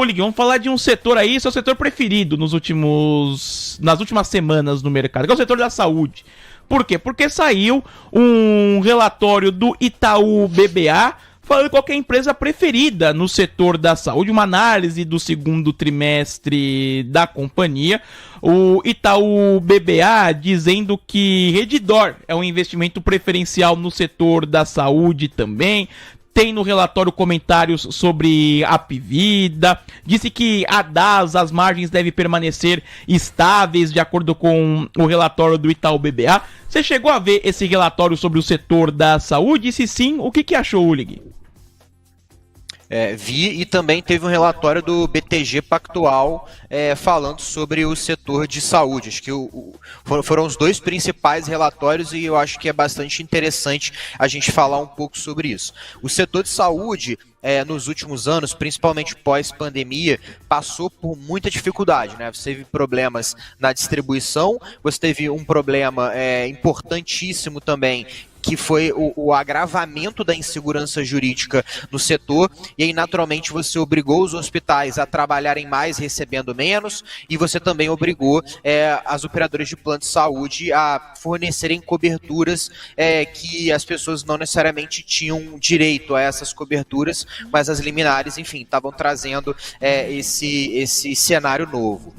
Ulig, vamos falar de um setor aí, seu setor preferido nas últimas semanas no mercado, que é o setor da saúde. Por quê? Porque saiu um relatório do Itaú BBA falando qual que é a empresa preferida no setor da saúde, uma análise do segundo trimestre da companhia. O Itaú BBA dizendo que Redditor é um investimento preferencial no setor da saúde também. Tem no relatório comentários sobre a Hapvida, disse que a DAS, as margens devem permanecer estáveis de acordo com o relatório do Itaú BBA. Você chegou a ver esse relatório sobre o setor da saúde? E se sim, o que achou, Ulig? Vi, e também teve um relatório do BTG Pactual falando sobre o setor de saúde. Acho que foram os dois principais relatórios e eu acho que é bastante interessante a gente falar um pouco sobre isso. O setor de saúde, nos últimos anos, principalmente pós-pandemia, passou por muita dificuldade, né? Você teve problemas na distribuição, você teve um problema importantíssimo também, que foi o agravamento da insegurança jurídica no setor, e aí naturalmente você obrigou os hospitais a trabalharem mais recebendo menos, e você também obrigou as operadoras de plano de saúde a fornecerem coberturas que as pessoas não necessariamente tinham direito a essas coberturas, mas as liminares, enfim, estavam trazendo esse cenário novo.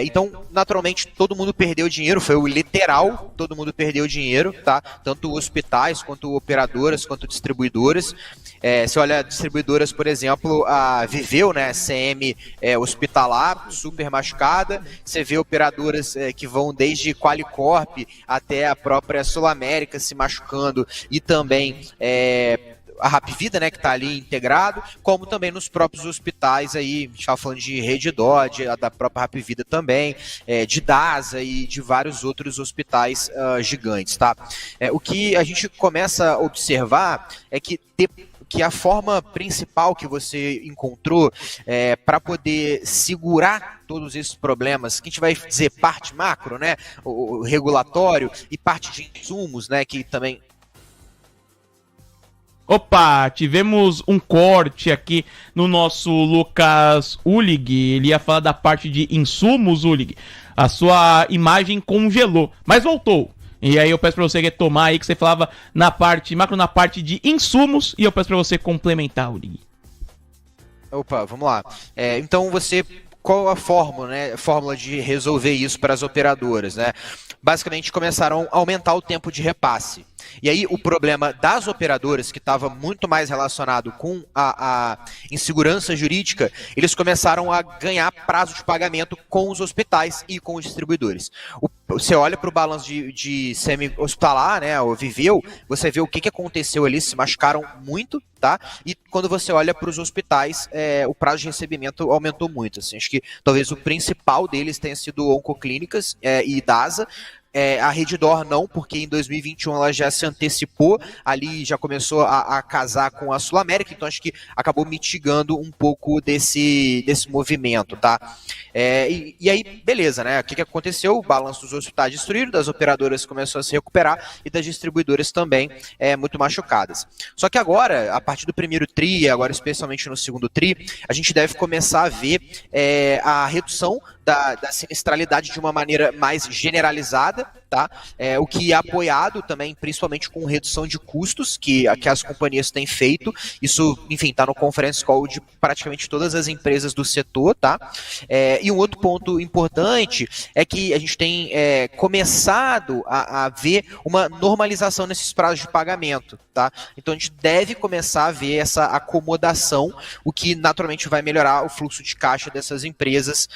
Então, naturalmente, todo mundo perdeu dinheiro, foi o literal, todo mundo perdeu dinheiro, tá? Tanto hospitais, quanto operadoras, quanto distribuidoras. Você olha distribuidoras, por exemplo, a Viveu, né, CM hospitalar, super machucada. Você vê operadoras que vão desde Qualicorp até a própria Sul América se machucando, e também a Hapvida, né, que está ali integrado, como também nos próprios hospitais, aí, a gente estava falando de Redditor, da própria Hapvida também, de DASA e de vários outros hospitais gigantes, tá? O que a gente começa a observar é que a forma principal que você encontrou para poder segurar todos esses problemas, que a gente vai dizer parte macro, né, o regulatório, e parte de insumos, né, que também... Opa, tivemos um corte aqui no nosso Lucas Ulig. Ele ia falar da parte de insumos, Ulig. A sua imagem congelou, mas voltou. E aí eu peço pra você retomar aí que você falava na parte macro, na parte de insumos, e eu peço pra você complementar, Ulig. Opa, vamos lá. Então qual a fórmula, né? Fórmula de resolver isso para as operadoras, né? Basicamente começaram a aumentar o tempo de repasse. E aí o problema das operadoras, que estava muito mais relacionado com a insegurança jurídica, eles começaram a ganhar prazo de pagamento com os hospitais e com os distribuidores. Você olha para o balanço de semi-hospitalar, né, o Viveu, você vê o que aconteceu ali, se machucaram muito, tá? E quando você olha para os hospitais, o prazo de recebimento aumentou muito. Assim, acho que talvez o principal deles tenha sido Oncoclínicas e DASA. A Redditor não, porque em 2021 ela já se antecipou, ali já começou a casar com a Sul América, então acho que acabou mitigando um pouco desse movimento, tá? E aí, beleza, né? O que aconteceu? O balanço dos hospitais destruído, das operadoras começou a se recuperar e das distribuidoras também muito machucadas. Só que agora, a partir do primeiro TRI, agora especialmente no segundo TRI, a gente deve começar a ver a redução da sinistralidade de uma maneira mais generalizada, tá? O que é apoiado também, principalmente com redução de custos que as companhias têm feito. Isso, enfim, está no conference call de praticamente todas as empresas do setor, tá? E um outro ponto importante é que a gente tem começado a ver uma normalização nesses prazos de pagamento, tá? Então a gente deve começar a ver essa acomodação, o que naturalmente vai melhorar o fluxo de caixa dessas empresas,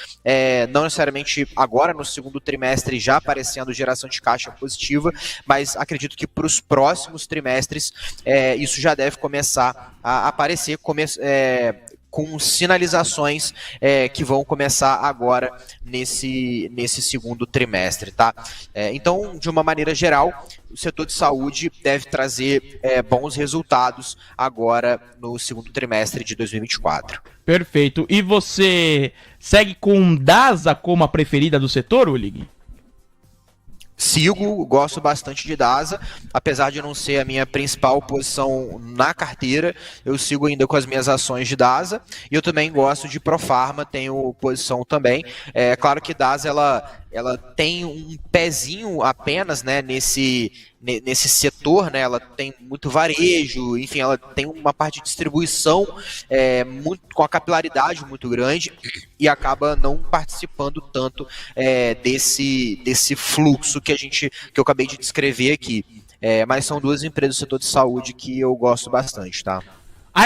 não necessariamente agora no segundo trimestre já aparecendo geração de caixa positiva, mas acredito que para os próximos trimestres isso já deve começar a aparecer com sinalizações que vão começar agora nesse segundo trimestre, tá? Então, de uma maneira geral, o setor de saúde deve trazer bons resultados agora no segundo trimestre de 2024. Perfeito. E você segue com DASA como a preferida do setor, Ulig? Sigo, gosto bastante de DASA, apesar de não ser a minha principal posição na carteira, eu sigo ainda com as minhas ações de DASA, e eu também gosto de Profarma, tenho posição também. É claro que DASA ela tem um pezinho apenas, né, nesse setor, né, ela tem muito varejo, enfim, ela tem uma parte de distribuição com a capilaridade muito grande e acaba não participando tanto desse fluxo que eu acabei de descrever aqui. Mas são duas empresas do setor de saúde que eu gosto bastante, tá?